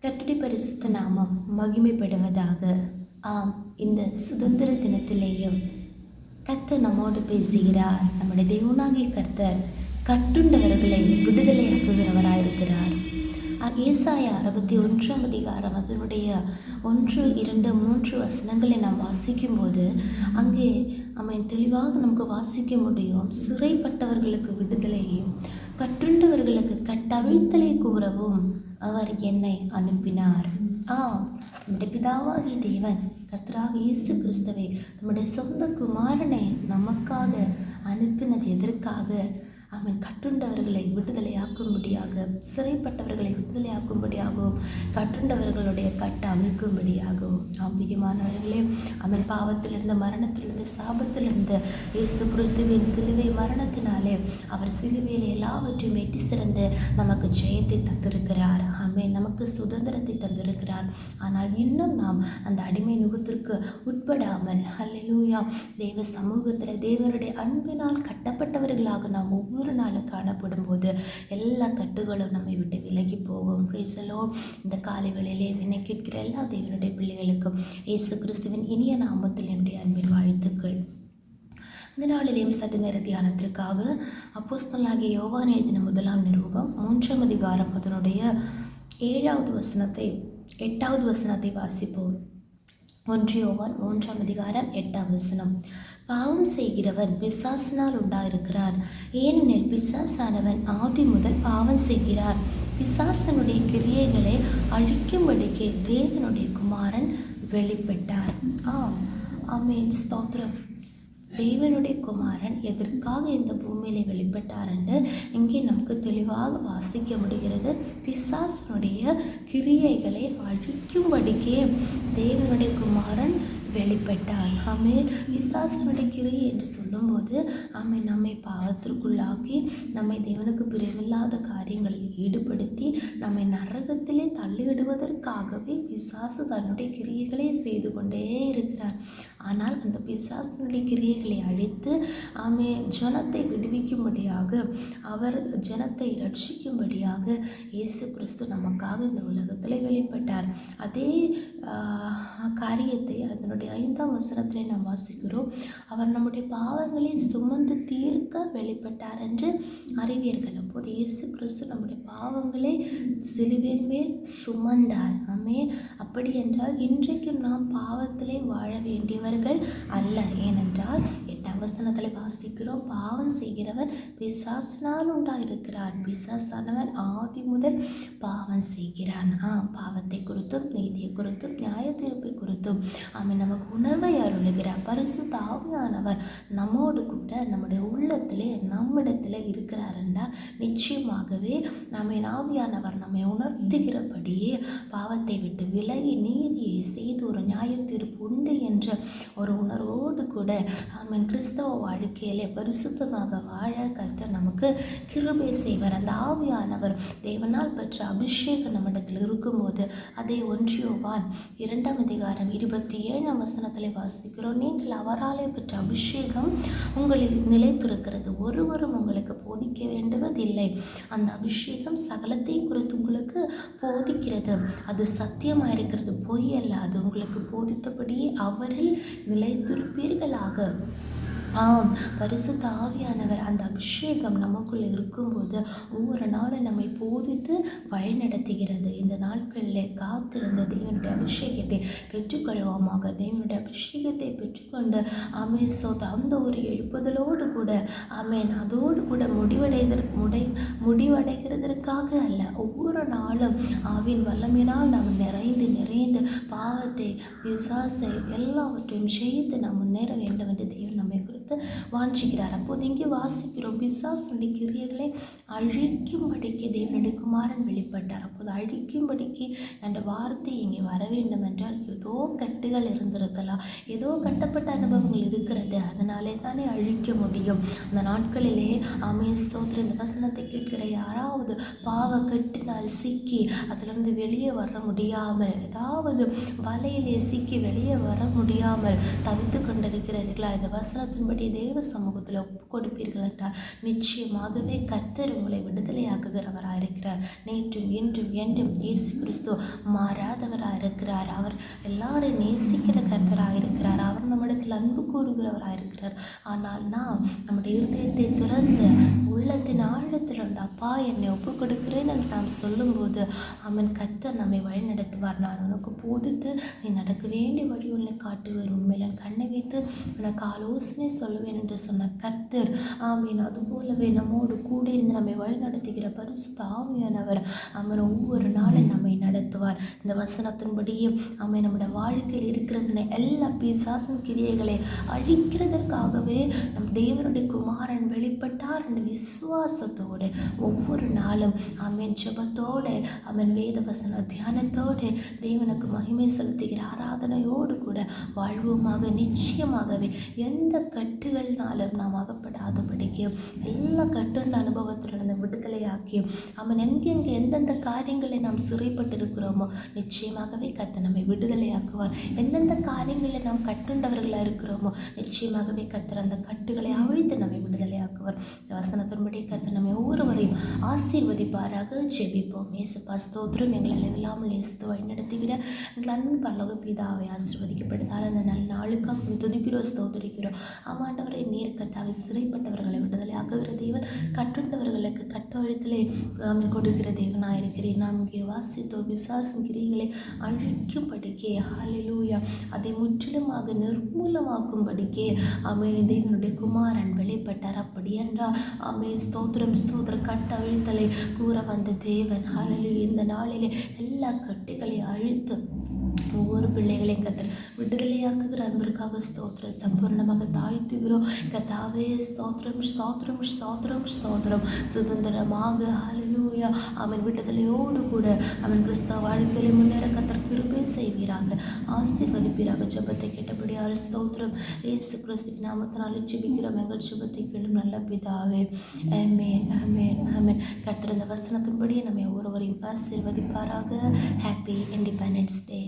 கர்த்தருடைய பரிசுத்த நாமம் மகிமைப்படுவதாக. ஆம், இந்த சுதந்திர தினத்திலேயும் கர்த்தர் நம்மோடு பேசுகிறார். நம்முடைய தேவனாகிய கர்த்தர் கட்டுண்டவர்களை விடுதலையாக்குகிறவராயிருக்கிறார். ஏசாயா 61 அதிகாரம் அதனுடைய 1, 2, 3 வசனங்களை நாம் வாசிக்கும் போது அங்கே தெளிவாக நமக்கு வாசிக்க முடியும். சிறைப்பட்டவர்களுக்கு விடுதலையும் கட்டுண்டவர்களுக்கு கட்டவிழ்த்தலை கூறவும் அவர் என்னை அனுப்பினார். நம்முடைய பிதாவாகிய தேவன் கர்த்தராக இயேசு கிறிஸ்துவை நம்முடைய சொந்த குமாரனை நமக்காக அனுப்பினது எதற்காக? அவன் கட்டுண்டவர்களை விடுதலையாக்கும்படியாக, சிறைப்பட்டவர்களை விடுதலையாக்கும்படியாகவும், கட்டுண்டவர்களுடைய கட்ட அவிழ்க்கும்படியாகவும். ஆம்பிகமானவர்களே, அவன் பாவத்திலிருந்து, மரணத்திலிருந்து, சாபத்திலிருந்து இயேசு கிறிஸ்துவின் சிலுவை மரணத்தினாலே அவர் சிலுவையில் எல்லாவற்றையும் வெற்றி சிறந்து நமக்கு ஜெயத்தை தந்திருக்கிறார். அவன் நமக்கு சுதந்திரத்தை தந்திருக்கிறார். ஆனால் இன்னும் நாம் அந்த அடிமை நுகத்திற்கு உட்படாமல் அல்லேலூயா தேவ சமூகத்தில் தேவனுடைய அன்பினால் கட்டப்பட்டவர்களாக நாம் ஒவ்வொரு நாளும் காணப்படும் போது எல்லா கட்டுகளும் நம்மை விட்டு விலகி போகும். பிரேசலோ, இந்த காலை வேளையிலே என்னை கேட்கிற எல்லா தேவனுடைய பிள்ளைகளுக்கும் இயேசு கிறிஸ்துவின் இனிய நாமத்தில் என்னுடைய அன்பின் வாழ்த்துக்கள். இந்த நாளிலேயும் சற்று நேர தியானத்திற்காக அப்போஸ்தலனாகிய யோவான் எழுதின 1 நிருபம் 3 அதிகாரம் அதனுடைய 7வது வசனத்தை 8வது வசனத்தை வாசிப்போம். 1 யோவான் 3 அதிகாரம் 8ஆம் வசனம். பாவம் செய்கிறவன் பிசாசினால் உண்டாயிருக்கிறான், ஏனெனில் பிசாசானவன் ஆதி முதல் பாவம் செய்கிறார். பிசாசனுடைய கிரியைகளை அழிக்கும்படிக்கு தேவனுடைய குமாரன் வெளிப்பட்டார். ஆமென், ஸ்தோத்திரம். தேவனுடைய குமாரன் எதற்காக இந்த பூமியிலே வெளிப்பட்டார் என்று இங்கே நமக்கு தெளிவாக வாசிக்க முடிகிறது. பிசாசனுடைய கிரியைகளை அழிக்கும்படிக்கே தேவனுடைய குமாரன் வெளிப்பட்டார். பிசாசனுடைய கிரியை என்று சொல்லும்போது நம்மை பாவத்திற்குள்ளாக்கி நம்மை தேவனுக்கு பிரியமில்லாத காரியங்களில் ஈடுபடுத்தி நம்மை நரகத்திலே தள்ளிவிடுவதற்காகவே பிசாசு தன்னுடைய கிரியைகளை செய்து கொண்டே இருக்கிறார். ஆனால் அந்த பிசாசனுடைய கிரியைகளை அழித்து ஜனத்தை விடுவிக்கும்படியாக, அவர் ஜனத்தை ரட்சிக்கும்படியாக இயேசு கிறிஸ்து நமக்காக இந்த உலகத்தில் வெளிப்பட்டார். அதே காரியத்தை அதனுடைய 5ஆம் வசனத்திலே நாம் வாசிக்கிறோம். அவர் நம்முடைய பாவங்களை சுமந்து தீர்க்க வெளிப்பட்டார் என்று அறிவீர்கள். அப்போது இயேசு கிறிஸ்து நம்முடைய பாவங்களை சிலுவையின் மேல் சுமந்தார். அப்படி என்றால் இன்றைக்கும் நாம் பாவத்திலே வாழ வேண்டியவர்கள் அல்ல. ஏனென்றால் 8ஆம் வசனத்தில் வாசிக்கிறோம், பாவம் செய்கிறவர் பிசாசினால் உண்டாயிருக்கிறார். பிசாசானவர் ஆதி முதல் பாவம் செய்கிறான். பாவத்தை குறித்தும் நீதியை குறித்தும் நியாய தீர்ப்பை குறித்தும் நமக்கு உணர்வை அருளுகிறார். பரிசுத்த ஆவியானவர் நம்மோடு கூட நம்முடைய உள்ளத்திலே நம்மிடத்தில் இருக்கிறார் என்றால் நிச்சயமாகவே ஆவியானவர் நம்மை உணர்த்துகிறபடியே பாவத்தை விட்டு விலகி நீதியை செய்து ஒரு நியாய தீர்ப்பு உண்டு என்ற ஒரு உணர்வோடு கூட கிறிஸ்தவ வாழ்க்கையிலே பரிசுத்தமாக வாழ கர்த்தர் நமக்கு கிருபை செய்வார். அந்த ஆவியானவர் தேவனால் பெற்ற அபிஷேகம் நம்மிடத்தில் இருக்கும்போது அதை 1 யோவான் 2ஆம் அதிகாரம் 27ஆம் வசனத்தில் வாசிக்கிறோம். நீங்கள் அவராலே பெற்ற அபிஷேகம் உங்களில் நிலைத்திருக்கிறது, ஒருவரும் உங்களுக்கு போதிக்க வேண்டுவதில்லை. அந்த அபிஷேகம் சகலத்தை குறித்து உங்களுக்கு போதிக்கிறது, அது சத்தியமாயிருக்கிறது, பொய் அல்ல. அது உங்களுக்கு போதித்தபடியே அவரில் நிலைத்திருப்பீர்களாக. பரிசுத்த ஆவியானவர் அந்த அபிஷேகம் நமக்குள்ளே இருக்கும்போது ஒவ்வொரு நாளும் நம்மை போதித்து வழிநடத்துகிறது. இந்த நாட்களில் காத்திருந்த தேவனுடைய அபிஷேகத்தை பெற்றுக்கொள்வோமாக. தேவனுடைய அபிஷேகத்தை பெற்றுக்கொண்டு அந்த ஒரு எழுப்புதலோடு கூட அதோடு கூட முடிவடைகிறதற்காக அல்ல, ஒவ்வொரு நாளும் ஆவின் வல்லமையினால் நாம் நிறைந்து பாவத்தை பிசாசை எல்லாவற்றையும் செய்து நாம் முன்னேற வேண்டும் என்று தேவன் நம்மை குறித்து வாஞ்சிக்கிறார். அப்போது இங்கே வாசிக்கிறோம், பிசாசுடைய கிரியைகளை அழிக்கும்படிக்கு தேவனுடைய குமாரன் வெளிப்பட்டார். அப்போது அழிக்கும்படிக்கு என்ற வார்த்தை இங்கே வர வேண்டும் என்றால் ஏதோ கட்டுகள் இருந்திருக்கலாம், ஏதோ கட்டப்பட்ட அனுபவங்கள் இருக்கிறது, அதனாலே தானே அழிக்க முடியும். அந்த நாட்களிலே ஸ்தோத்திரம், இந்த வசனத்தை கேட்கிற யாராவது பாவ கட்டினால் சிக்கி அதிலிருந்து வெளியே வர முடியாமல், ஏதாவது வலையிலே சிக்கி வெளியே வர முடியாமல் தவித்து கொண்டிருக்கிறீர்களா? இந்த வசனத்தின்படி தேவ சமூகத்தில் ஒப்பு கொடுப்பீர்கள் என்றால் நிச்சயமாகவே கர்த்தர் உங்களை விடுதலையாக்குகிறவராக இருக்கிறார். நேற்றும் இன்றும் என்றும் இயேசு கிறிஸ்து மாறாதவராக இருக்கிறார். அவர் எல்லாரையும் நேசிக்கிற கர்த்தராக இருக்கிறார். அவர் நம்மிடத்தில் அன்பு கூறுகிறவராக இருக்கிறார். ஆனால் நாம் நம்முடைய இருதயத்தை திறந்து உள்ளத்தின் ஆழத்தில் இருந்த அப்பா என்னை ஒப்பு கொடுக்கிறேன் என்று நாம் சொல்லும்போது அவன் கர்த்தர் நம்மை வழி நடத்துவார். நான் உனக்கு போதித்து நீ நடக்க வேண்டிய வழி உன்னை காட்டுவேன், உண்மையில் கண்ணை வைத்து உனக்கு ஆலோசனை சொல்லுவேன் என்று சொன்ன கர்த்தர் ஆமீன். அதுபோலவே நம்மோடு கூட இருந்து நம்மை வழி நடத்துகிற பரிசுத்த ஆவியானவர் அவன் ஒவ்வொரு நாளும் நம்மை நடத்துவார். இந்த வசனத்தின்படியே அவன் நம்முடைய வாழ்க்கையில் இருக்கிறதுன எல்லா பிசாசின் கிரியைகளை அழிக்கிறதற்காகவே நம் தேவனுடைய குமாரன் வெளிப்பட்டார் என்ற விசுவாசத்தோடு ஒவ்வொரு நாளும் அவன் ஜெபத்தோடு அவன் வேத வசன தியானத்தோடு தேவனுக்கு மகிமை செலுத்துகிற ஆராதனையோடு கூட வாழ்வோமாக. நிச்சயமாகவே எந்த கட்டுகள்னாலும் நாம் அகப்படாதபடிக்கு எல்லா கட்டுண்ட அனுபவத்திலிருந்து விடுதலையாக்கி அவன் எங்கெங்கே எந்தெந்த காரியங்களை நாம் சிறைப்பட்டிருக்கிறோமோ நிச்சயமாகவே கர்த்தர் நம்மை விடுதலையாக்குவார். எந்தெந்த காரியங்களில் நாம் கட்டுண்டவர்களாக இருக்கிறோமோ நிச்சயமாகவே கர்த்தர் அந்த கட்டுகளை அவிழ்த்து நம்மை விடுதலையாக்குவார். இந்த வசனத்தின்படி கர்த்தர் நம்மை ஒவ்வொருவரையும் ஆசீர்வதிப்பாராக. ஜெபிப்போம். இயேசுப்பா ஸ்தோத்திரம். எங்களை அளவில்லாமல் நேசித்து வழிநடத்துகிற எங்கள் அன்பு பரலோக பிதாவை ஆசீர்வதிக்கப்படுதால் அந்த நல்ல நாளுக்காக துதிக்கிறோம், ஸ்தோத்திரிக்கிறோம். ஆமாண்டவரை நீர் கர்த்தாவை சிறைப்பட்டவர்களை விடுதலையாக்குகிற தேவன், கட்டுண்டவர்களுக்கு கட்டொழுத்திலே கொடுக்கிற தேவனாக இருக்கிறேன். நாம் இங்கே வாசித்தோ விசுவாசம் கிரிகளை அழிக்கும்படிக்கே ஹல்லேலூயா அதை முற்றிலுமாக நிர்மூலமாக்கும்படிக்கே தேவனுடைய குமாரன் வெளிப்பட்டார். அப்படி என்றால் ஸ்தோத்திரம் ஸ்தோத்திரம். கட்டவிழ்த்தலை கூற வந்த தேவன் ஹல்லேலூயா இந்த நாளிலே எல்லா கட்டுகளை அழித்து ஒவ்வொரு பிள்ளைகளையும் கர்த்தர் விடுதலையாக்குகிற அன்பிற்காக ஸ்தோத்திரம் சம்பூர்ணமாக தாழ்த்துகிறோம். கர்த்தாவே ஸ்தோத்திரம் ஸ்தோத்திரம் ஸ்தோத்திரம் ஸ்தோத்திரம். சுதந்திரமாக ஹல்லேலூயா அவன் விடுதலையோடு கூட அவன் கிறிஸ்தவ வாழ்க்கையில முன்னேற கர்த்தர் கிருபை செய்வீராக, ஆசீர்வதிப்பீராக. ஜெபத்தை கேட்டபடியால் ஸ்தோத்திரம். இயேசு கிறிஸ்துவின் நாமத்தினாலே ஜெபிக்கிறோம் எங்கள் ஜெபத்தை கேளும் நல்ல பிதாவே. ஆமென் ஆமென் ஆமென். கர்த்தர் இந்த வசனத்தின்படி நம்மை ஒருவரையும் ஆசீர்வதிப்பாராக. Happy independence day.